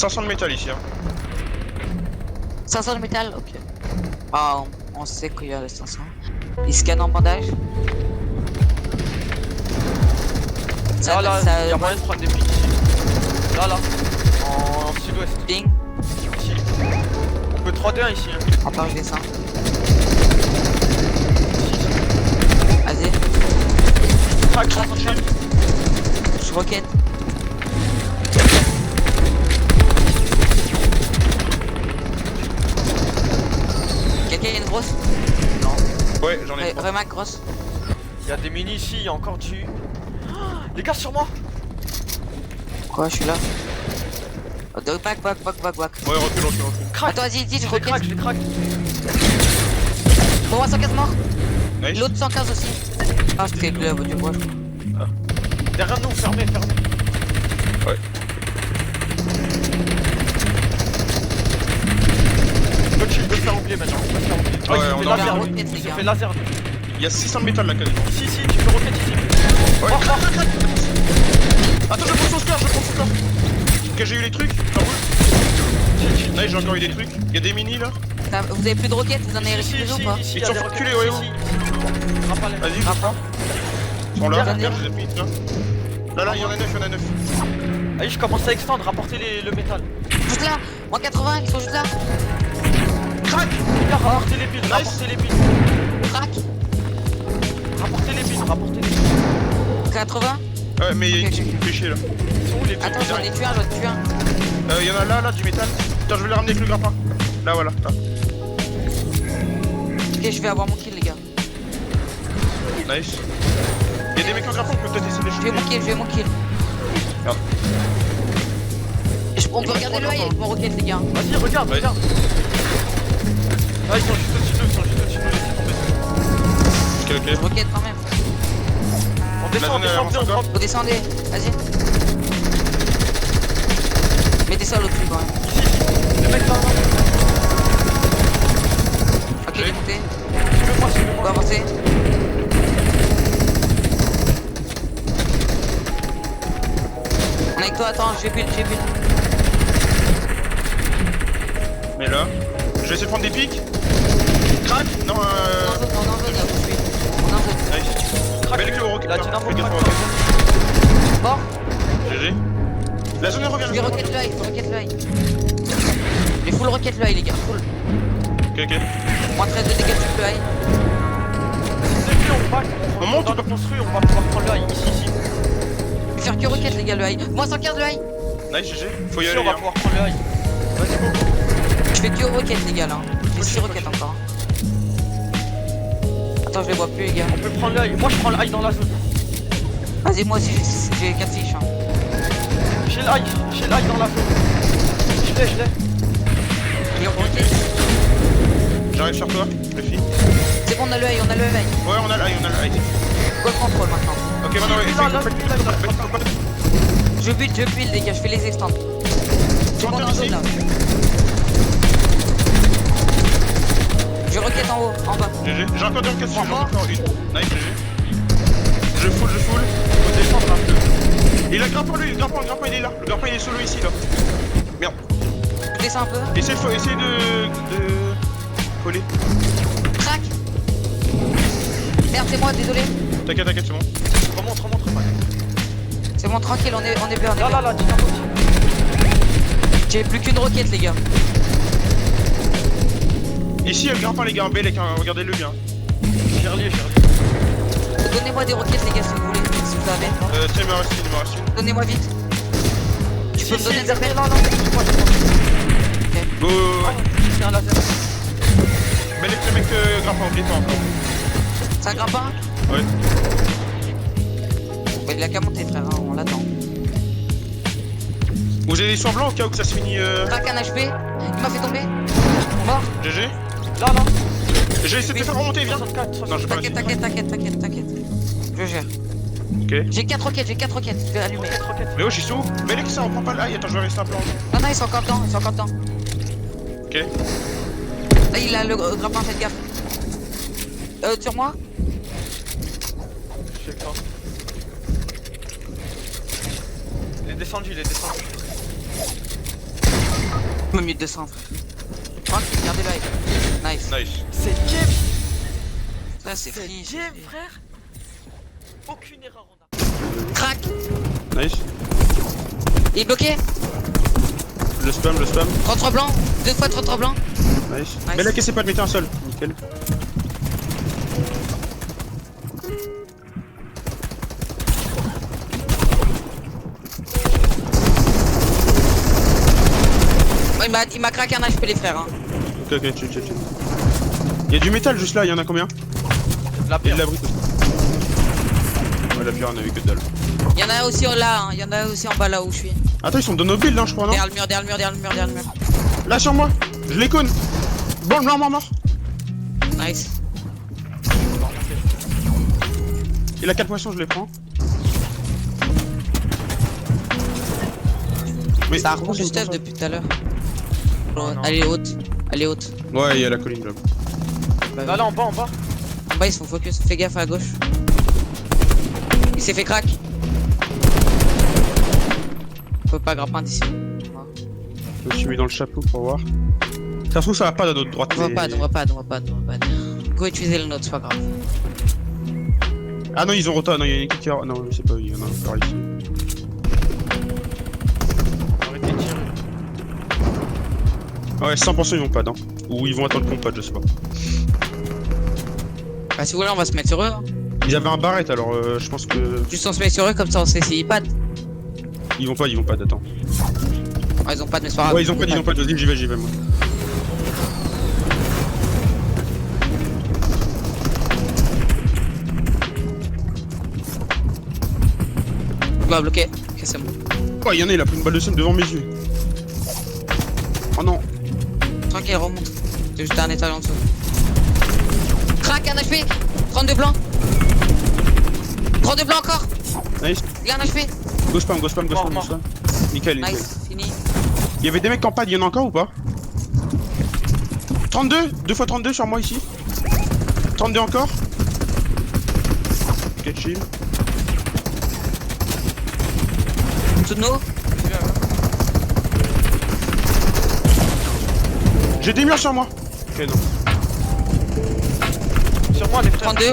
500 de métal ici. Hein. 500 de métal, ok. Ah, on sait qu'il y a les 500. Il scanne en bandage. Là, là, il y a moyen de prendre des pics ici. Là, là. En sud-ouest. Ping. Ici. On peut 3D1 ici. Hein. Attends, je descends. Ici. Vas-y. Crac, 300 shield. Je roquette. Quelqu'un a une grosse? Non. Ouais, j'en ai. Remac grosse. Il y a des mini ici, il y a encore du. Les gars sur moi. Quoi, je suis là. Oh, back. Ouais, recule. Crac. Attends, vas-y, je Je les roquette. craque, je les craque. Bon, 115 morts. Nice. L'autre 115 aussi. Ah, c'était du bois, je crois. Derrière nous, fermez. Ouais. L'autre shield peut se faire oublier maintenant. Ouais, il on fait a laser. roquette, les Il se gars. fait laser. Il y a 600 de métal là quasiment. Ici, tu peux roquette ici. Ouais, Mort. Attends, je prends son score. Ok, j'ai eu les trucs. Ça roule. Nice, j'ai encore eu des trucs. Il y a des mini là. Vous avez plus de roquettes, vous en avez récupéré ou pas? Ici, Ils sont reculés, ouais, Vas-y, Ah, bon. Ils sont là, Dernier. regarde, je les ai mis là. Là, il y en a 9, Allez, je commence à extendre, rapporter le métal. Juste là, en 80, ils sont juste là. Crac. Les gars, rapportez les piles, Nice. rapportez les piles. Crac. Rapportez les piles. 80. Ouais, mais il y a une Ok, team qui fait chier là. Ils sont où les piles? Attends, j'en ai tué un, Il y en a là, du métal. Attends, je vais les ramener avec le grappin. Là, voilà. Là. Ok, je vais avoir mon kill, les gars. Nice. Il y a des mecs en grappin, on peut peut-être essayer de les Je shooter. vais mon kill. Merde. On peut regarder le high avec mon roquette, les gars. Vas-y, regarde. Ah, ils sont juste au-dessus de nous, laissez tomber. Ok. Roquette quand même. On descend, La zone, on drop. Vous descendez, vas-y. Mettez ça au-dessus quand même. Les mecs là. Ok, il est monté. Suis-le-moi. On va avancer. On est avec toi, attends, j'ai build. Mais là, je vais essayer de prendre des pics. Crac. Non, On est en zone, là où je suis. On est en zone. Nice. Mets les clés au rocket. La dynamo, Fais gaffe au crac. rocket. Mort. GG. La zone elle revient. Je vais rocket le high, J'ai full rocket le high, les gars, full. Ok. Moins 13 de dégâts sur le high. C'est plus, on back. On monte, va on peut- construire, on va pouvoir prendre le high. Ici. Je vais faire que rocket, les gars, le high. Moins 115 le high. Nice, GG. Faut y Ici, aller. on va Hein. pouvoir prendre le high. Vas-y, go. Je fais que rocket, les gars, là. J'ai 6 roquettes encore. Attends, je les vois plus, les gars. On peut prendre le high. Moi, je prends le high dans la zone. Vas-y, moi aussi, j'ai 4 fiches. Hein. J'ai le high dans la zone. Je l'ai. Et rocket. J'arrive sur toi, le fille. C'est bon, on a le high. Ouais, on a le high. Quoi le contrôle maintenant? Ok, maintenant, Là, Je build, les gars, je fais les extends. C'est bon, dans la zone, là. Je rocket en haut, en bas. GG. J'ai encore des roquettes dessus, Au j'en ai revoir. encore une. Nice, GG. Je full. Faut descendre un peu. Il a le grappin, lui, le grappin, il est là. Le grappin, il est solo ici, là. Merde. Je descends un peu. Essaye de coller. Crac. Merde, c'est moi, désolé. T'inquiète, c'est bon. Remonte. C'est bon, tranquille, on est bien, Là, dynamo. J'ai plus qu'une roquette, les gars. Ici, il y a le grappin, les gars, un bélec, hein. Regardez-le bien. J'ai relié. Donnez-moi des roquettes, les gars, si vous voulez. Si vous avez. Tiens, il me reste une. Donnez-moi vite. Tu peux me donner des appels? là. Go. C'est un laser. Bélec, le mec, grappin, oublie pas encore. Ça grimpe pas? Ouais. Bah, il a qu'à monter, frère, hein, on l'attend. Vous avez des soins blancs au cas où que ça se finit. Crac, un HP. Il m'a fait tomber. Mort. GG. Là. J'ai essayé de te faire remonter, viens. 64. Non, j'ai pas T'inquiète. Je gère. Ok. J'ai 4 roquettes, je vais allumer. Roquette. Mais oh, je suis sous. Bélec, ça, on prend pas là. Attends, je vais rester un peu en haut. Non, ils sont encore dedans, Ok. Là, il a le grappin, faites gaffe. Sur moi? Je sais pas. Il est descendu. Au milieu de 200. Tranquille, gardez live. Nice. Nice. C'est game. Là, c'est C'est fini. game, frère. Aucune erreur en a. Crac. Nice. Il est bloqué. Le spam. 33 blanc. 2 fois 33 blanc. Nice. Nice. Mais là, cassez pas de mettre un seul. Nickel. Oh, il m'a craqué un HP les frères. Hein. Ok, chill. Y'a du métal juste là, y'en a combien? La Et pierre. de la brique aussi. Ouais, la pierre, on avait que dalle. Il y en a aussi là, hein. Il y en a aussi en bas là où je suis. Attends, ils sont de nos builds, hein, je crois, non? Derrière le mur. Là, sur moi. Je les conne. Bon, mort. Nice. Il a 4 poissons, je les prends. Mais Ça remonte du stuff depuis tout à l'heure. Oh, non. Elle est haute. Ouais, il y a la colline là. Là, en bas. En bas, ils se font focus. Fais gaffe à gauche. Il s'est fait crack. Faut pas grappin d'ici. Je me suis mis dans le chapeau pour voir. Ça se trouve, ça va pas à notre droite. On va mais- pas. Go utiliser le nôtre, c'est pas grave. Ah non, ils ont rota. Non, il y a une équipe qui a. Non, c'est pas eux, il y en a un par ici. Arrêtez de tirer. Ouais, 100% ils vont pas, non. Ou ils vont attendre qu'on pad, je sais pas. Bah, si vous voulez, on va se mettre sur eux. Hein. Ils avaient un barrette, alors je pense que. Juste on se met sur eux, comme ça on sait s'ils pad. Ils vont pas, attends. Ah, ils ont pas de mais c'est pas grave. Ouais, ils ont pas, vas-y, j'y vais, moi. Bah, bloqué. Ok, c'est bon. Ouais, y'en a, il a pris une balle de seum devant mes yeux. Oh non. Tranquille, remonte. C'est juste un étage en dessous. Crac, un HP. 32 blanc. 32 blanc encore. Nice. Il y a un HP. Go spam. Mort. Nickel. Nice, fini. Il y avait des mecs en pad, il y en a encore ou pas? 32 2 fois 32 sur moi ici. 32 encore. Ok, chill. En dessous de nous. J'ai des murs sur moi. Ok, non. Sur moi, les frères. 32.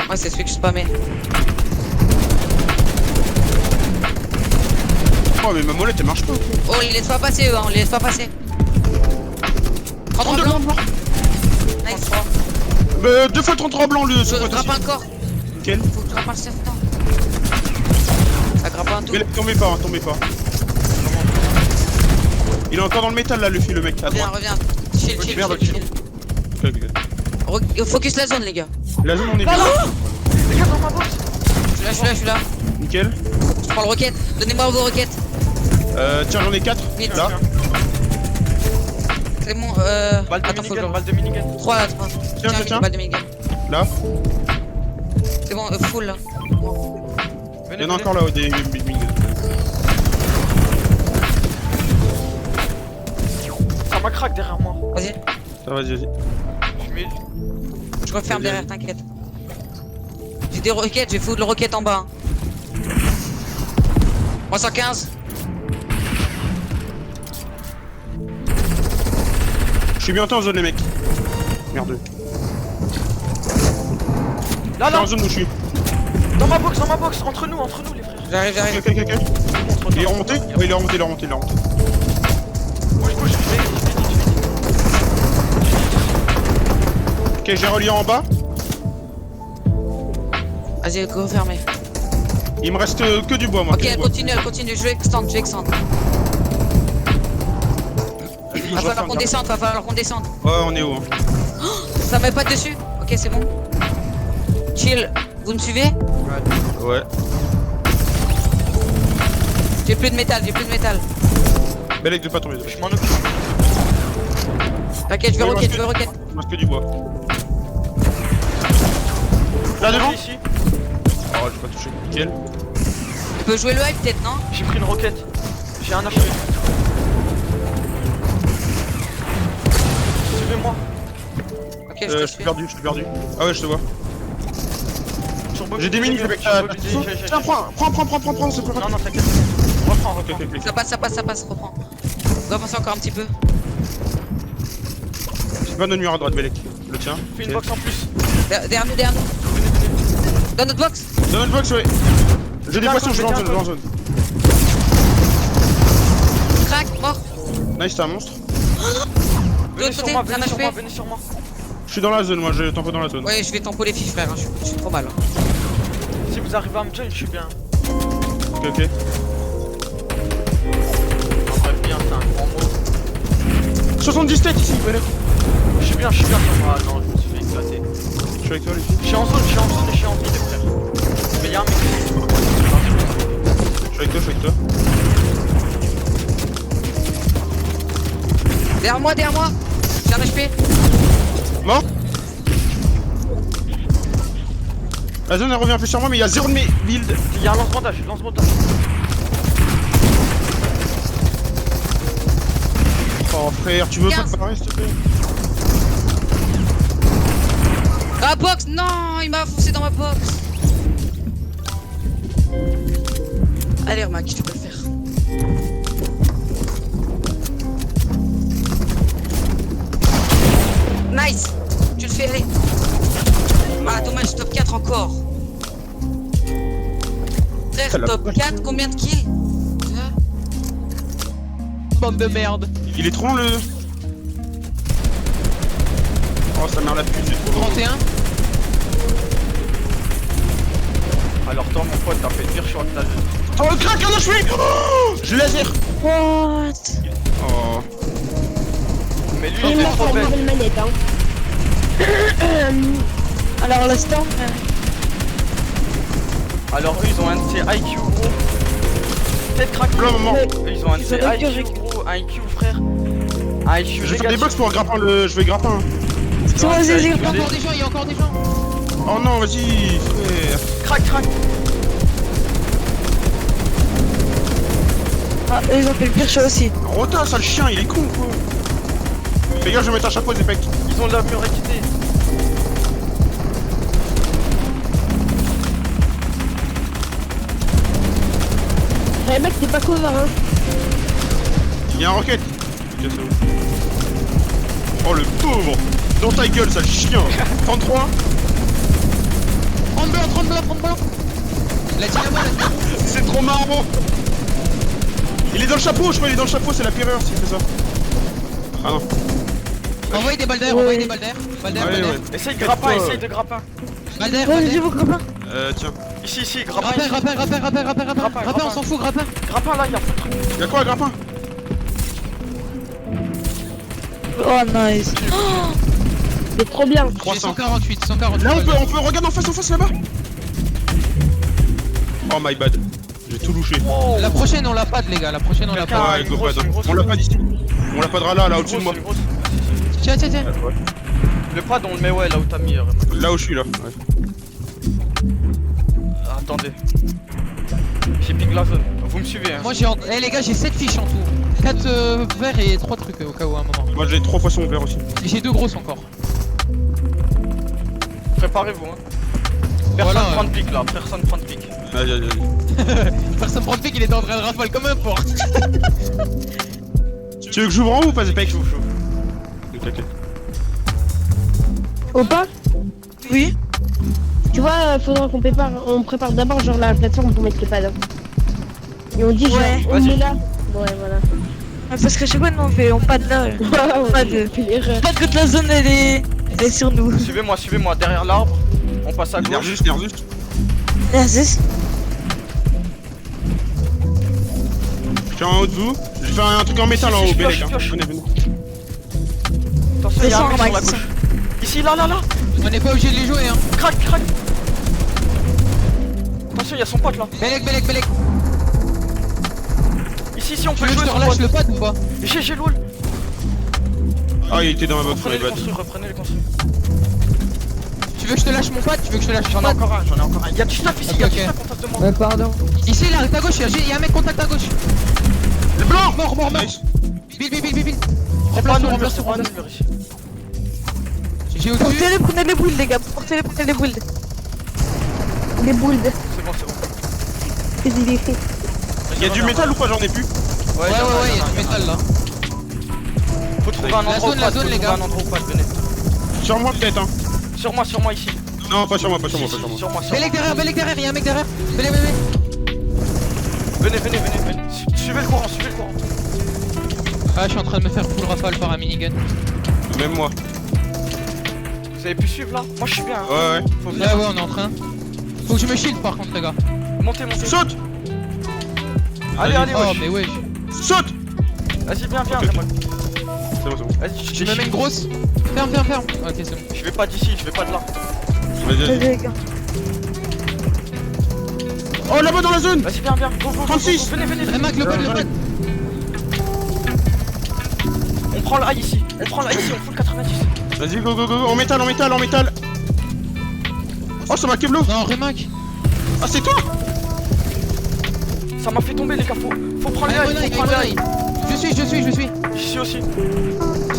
Ouais, c'est celui que je spammais. Oh, mais ma molette elle marche pas. Oh, on les laisse pas passer eux, hein. On les laisse pas passer. 33 blanc. blanc. Nice. 2 fois 33 blanc le. Je grappe un corps. Nickel. Faut que je grappe un serpent. Ça grappe un tout. Mais tombez pas. Il est encore dans le métal là, le mec, à droite. Reviens. Chill. Ok. Focus la zone, les gars. La zone, on est Là, bien. les gars, dans ma box. Je suis là. Nickel. Je prends le roquette. Donnez-moi vos roquettes. Tiens, j'en ai 4. Vite. Là. C'est bon. Balle de Attends, faut que minigun, balle de minigun. 3. Tiens. Balle de minigun. Là. C'est bon, full là. Il y en a encore là, des minigun. Ça m'a crack derrière moi. Vas-y. Ça va, vas-y. Je mets. Je referme derrière, t'inquiète. J'ai des roquettes, j'ai foutu le roquette en bas. Moi 115. Je suis bientôt en zone, les mecs. Merde. Je Là, suis en zone où je suis. dans ma box, entre nous, les frères. J'arrive. Ok. Il est remonté? Ouais, il est remonté. Bouge, je vais. Ok, j'ai relié en bas. Vas-y, refermez. Il me reste que du bois, moi. Ok, que du bois. continue. Je vais extendre. Je Va falloir referme, qu'on descende. Ouais, on est haut. Hein. Ça met pas dessus. Ok, c'est bon. Chill. Vous me suivez? Ouais. J'ai plus de métal. Bellec de pas tomber. Je m'en occupe. T'inquiète, je vais Ouais, roquette. Il me reste que du bois. Là devant? Ici. Oh, j'ai pas touché. Nickel. Tu peux jouer le high peut-être, non? J'ai pris une roquette. J'ai un HP. Suivez-moi. Ok, Je suis perdu. Ah ouais, je te vois. Sur box, J'ai des mini, mec. Tiens, prends, c'est plus Non, rapide. non, t'inquiète. Reprends, Ok, reprends. ok, ok. Ça passe, reprends. On doit passer encore un petit peu. J'ai pas de mur à droite, Belek. Le tien. Fais une Ok. box en plus. Derrière nous. Dans notre box. Dans une box, ouais. J'ai des Tiens, poissons, je vais en tiens, zone, je vais en zone. Crac, mort. Nice, t'es un monstre. Venez sur côté, moi, un venez sur HP. moi, venez sur moi. Je suis dans la zone, moi, je tempo dans la zone. Ouais, je vais tempo les filles, frère. Hein. Je suis trop mal. Hein. Si vous arrivez à me join, je suis bien. Ok, ok. En vrai, bien, c'est un grand mot. 70 têtes ici, Belek. Je suis bien sur moi. Ah non, je me suis fait éclater. Je suis avec toi, les filles. Je suis en zone et je suis en vide, frère. Mais y'a un mec. Je suis avec toi, je suis avec toi. Derrière moi. J'ai un HP. Mort. La zone elle revient plus sur moi, mais il y a 0 de mes builds. Il y a un lance-bandage, Oh frère, tu veux pas 15. te parer s'il te plaît? Dans la box. Non, il m'a foncé dans ma box. Allez, Romain, tu peux le faire. Nice. Tu le fais, allez. Ah, dommage, top 4 encore. Frère, Elle a top pas 4, combien de kills? Bande de merde. Il est trop long le. Oh sa mère la pute, c'est trop long. 31. Alors toi mon pote, t'as fait le pire choix que t'as vu. Oh le crack, un HP. Oh, je laser. What? Oh. Mais lui Il il est m'a trop fait bête. une nouvelle manette, hein. Alors, l'instant. Alors eux ils ont un de ces IQ gros. Peut-être crack. Là maman. Eux ils ont un de ces Faudrait que IQ gros, un IQ frère. Un IQ Je vais faire des négatif. box pour grappin le. Je vais grappin. Hein. C'est bon, IQ j'ai Il y a encore des gens, il y a encore des gens. Oh non, vas-y frère. Crac. Ah, eux, ils ont fait le pire choix aussi. Rota, sale chien, il est con quoi. Les gars, je vais mettre un chapeau des pecs. Ils ont de la mur équité. Eh mec, t'es pas cover, hein. Il y a un rocket. Ok, c'est bon. Oh le pauvre. Dans ta gueule, sale chien. 33. 30 blancs. La tire à moi, C'est trop marrant. Il est dans le chapeau, je crois, il est dans le chapeau, c'est la pire erreur s'il fait ça. Ah non. Envoyez des balles d'air, Ouais. envoyez des balles d'air. Balles d'air, Ouais, balles d'air. ouais. Essaye Faites grappin, pas, essaye de grappin. Balles d'air, Ouais, balles vas-y, d'air. vos copains. Tiens. Ici, grappin. Rappel, ici. rappel, on s'en fout, grappin. Grappin là, y'a. Y'a quoi, grappin? Oh, nice. C'est trop bien. J'ai 300. 148. Là, on peut, regarde en face là-bas. Oh my bad. J'ai tout louché. Oh. La prochaine, on l'a pas, les gars. La prochaine, on l'a Quelqu'un- pas. Ouais, une go grosse, pas. une grosse. On l'a pas d'ici. On l'a pas de là, au-dessus de moi. Une grosse. Tiens. Le pad on le met ouais là où t'as mis. Là où je suis là. Ouais. Attendez. J'ai ping la zone. Vous me suivez hein. Moi, eh les gars, j'ai 7 fiches en tout. 4 verts et 3 trucs au cas où à un moment. Moi j'ai 3 poissons verts aussi. Et j'ai 2 grosses encore. Préparez-vous hein. Personne Voilà, prend de pique là, personne prend de pique. Aïe. Personne prend le pic, il est en train de rafale comme un porc. Tu veux que j'ouvre en haut ou pas, Zepek? Chaud. T'inquiète. Opa? Oui. Tu vois, faudra qu'on prépare d'abord genre la plateforme pour mettre le pad. Hein. Et on dit genre, Ouais. on Vas-y. met là. Ouais, voilà. Parce que chaque fois, nous, on pas de là. Pas de- l'erreur. Pas que la zone, elle est sur nous. Suivez-moi, derrière l'arbre. On passe à gauche. Nervus. Vas-y. Je suis en haut de vous. J'ai fait un truc en métal en Si, haut, je Bélec. pioche. Venez. Attention, y'a un Descends, mec sur la Max. gauche. Ici, là. On n'est pas obligé de les jouer, hein. Crac. Attention, y'a son pote là. Belek. Ici, on Tu peut veux que jouer je te son relâche pote. le pad ou pas? J'ai l'oul. Ah, il était dans ma box, Reprenez my les bad. construits. Tu veux que je te lâche mon pad? Tu veux que je te lâche J'en mon ai pad? encore un. Y'a du stuff ici, Ok, y'a du ok. stuff en face de moi. Pardon. Ici, là, à ta gauche, il y a un mec contact à gauche. Le blanc. Mort. Nice. Bille. C'est pas un Remplace-le. mur ici. J'ai au-dessus. Prenez les boules, les gars. Prenez les boules. Des boules. C'est bon. Qu'est-ce qu'il est fait? Y'a du métal ou pas? J'en ai plus. Ouais, y'a du métal là. Faut trouver un endroit zone, où la pas, zone, faut les trouver gars. un endroit où pas, venez. Sur moi peut-être hein. Sur moi ici. Non, pas sur moi, pas sur moi, Si, pas sur moi. sur moi. Belek derrière, y'a un mec derrière. Belek. Venez. Suivez le courant. Ah, je suis en train de me faire full rafale par un minigun. Même moi. Vous avez pu suivre là? Moi je suis bien. Ouais. Faut Ouais, venir. on est en train. Faut que je me shield par contre, les gars. Montez. Saute. Allez, Oh, wesh. mais wesh. Saute. Vas-y, viens, Ok. Rémol. C'est bon. Vas-y, Je me mets une grosse. Ferme. Ok, c'est bon. Je vais pas d'ici, je vais pas de là. Vas-y. Les gars. Oh là-bas dans la zone. Vas-y, viens. Go. 36. Venez. Remac, le pod. On prend le A ici. On fout le 90. Vas-y, go. En métal. Oh, ça m'a keblo. Non, Remac. Ah, c'est toi. Ça m'a fait tomber, les gars. Faut prendre le A. Aïe, Je suis. Je suis aussi.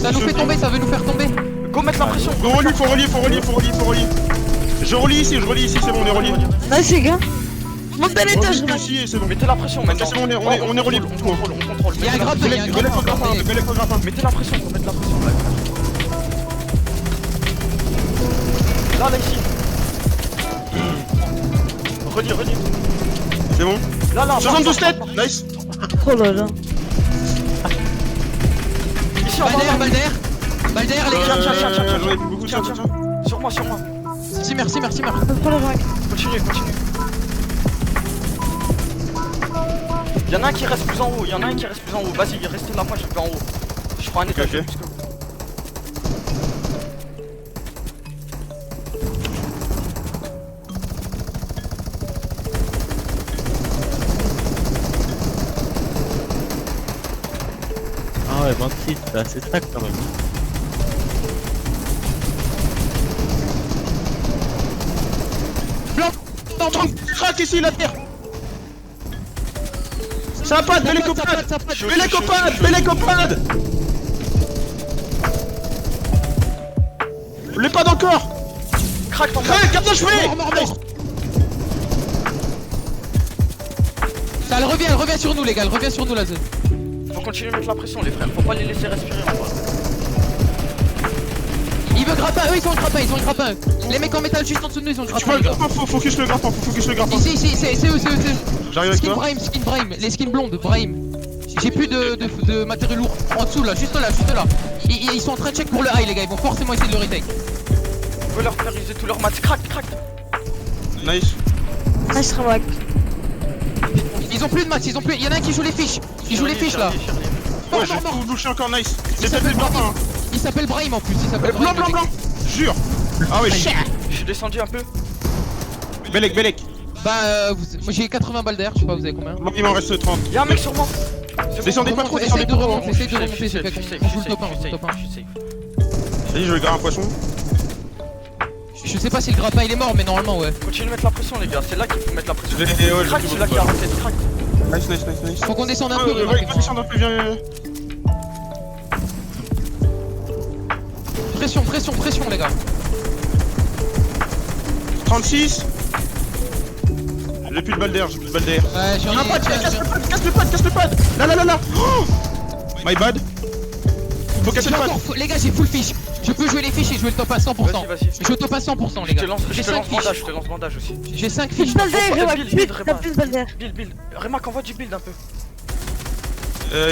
Ça nous fait tomber, ça veut nous faire tomber. Go mettre la pression. Go, relie, faut relier. Je relie ici, c'est bon, on est relié. Vas-y, les gars. Monte à l'étage, Relie là. ici, c'est bon. Mettez la pression maintenant. c'est bon, on est relié. On contrôle. Y'a un grappin, Belek au grappin. Mettez la pression, faut mettre la pression là. Là, ici. Relis. C'est bon. Là. 72 têtes. Nice. Oh là là. Ici, en bas. Balle derrière, les gars. Tiens. J'en ai plus beaucoup, tiens. Sur moi. Simmer. Prends le vrac. Continue. Y'en a un qui reste plus en haut. Vas-y, restez là, moi je vais en haut. Je prends un étage Ok. de plus que vous. Ah ouais, 26, c'est assez stack quand même. Crac ici, la terre. Ça patte, Belek au pad. Belek au pad. Le pad encore. Crac ton Crac, capte chevet. Mort. Ça, elle revient sur nous, les gars, la zone. Faut continuer à mettre la pression, les frères. Faut pas les laisser respirer en bas. Ils veulent grappin, eux ils ont le grappin. Les mecs en métal juste en dessous de nous, ils ont le Tu vois grappin. le grappin, faut focus le grappin. Ici, c'est eux. J'arrive avec Skin toi. Brahim, les skins blondes, Brahim. J'ai plus de matériel lourd. En dessous là, juste là. Ils sont en train de check pour le high, les gars, ils vont forcément essayer de le retake. On veut leur faire user tous leurs mats. Crac. Nice. Ah, je serai vrac. Ils ont plus de max, il y en a un qui joue les fiches. Il joue les fiches là. Ouais, j'ai tout bouché encore, nice. C'est Il peut-être le s'appelle grappin. Brahim. Il s'appelle Brahim en plus, Blanc. Jure. Ah ouais, shit. Je suis descendu un peu. Belek. Bah, moi j'ai 80 balles d'air, je sais pas, vous avez combien? Moi, il m'en reste 30. Y'a un mec sur moi. Descendez pas trop, Essaye de remonter, Je essaye suis de safe, remonter, c'est fait je suis qu'on joue le safe, top 1, je suis top 1. safe, je suis safe. Vas-y, je vais garder un poisson. Je sais pas si le grappin il est mort, mais normalement ouais. Continue de mettre la pression, les gars. C'est là qu'il faut mettre la pression. Ouais, Crac, c'est là qu'il a arrêté. Crac. Nice. Faut qu'on descende un peu, Ouais, Remarque. descendre un peu, viens. Pression les gars. 36. J'ai plus de balle d'air. Ouais, j'en Un ai. pad, casse le pad. Là. Oh my bad. Faut casser le pad. Les gars, j'ai full fiche. Je peux jouer les fiches et jouer le top à 100%. Vas-y. Je joue au top à 100%, les Je te gars. lance J'ai 5 bandage, fiches. je te lance bandage aussi. J'ai 5 Plus fiches. de balle d'air, Build, Remak. build, Vite, Remak. t'as plus de balle d'air. Build. Remarque, envoie du build un peu.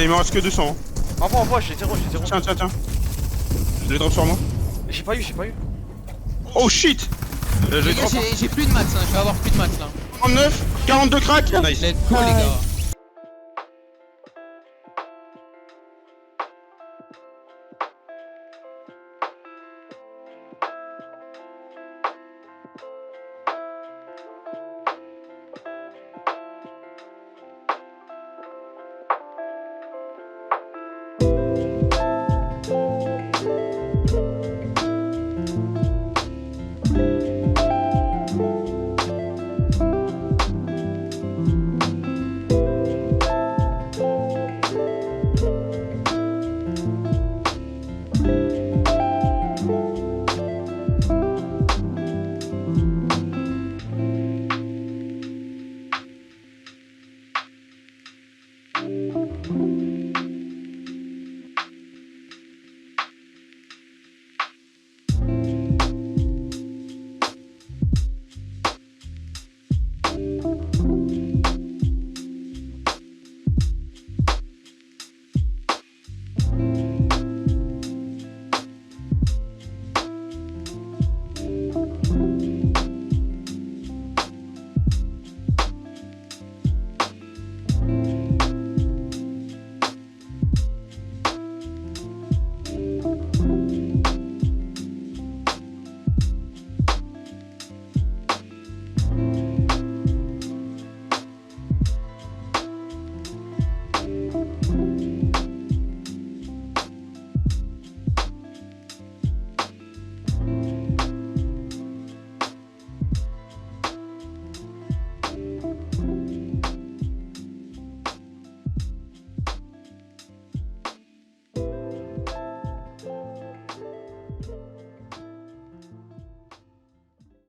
Il m'en reste que 200. Envoie, j'ai zéro. Tiens. Je les drop sur moi. J'ai pas eu. Oh shit. Je les Les gars, drop. j'ai plus de max, hein. Je vais avoir plus de max là. 39, 42 crack. Nice. Let's go, les gars.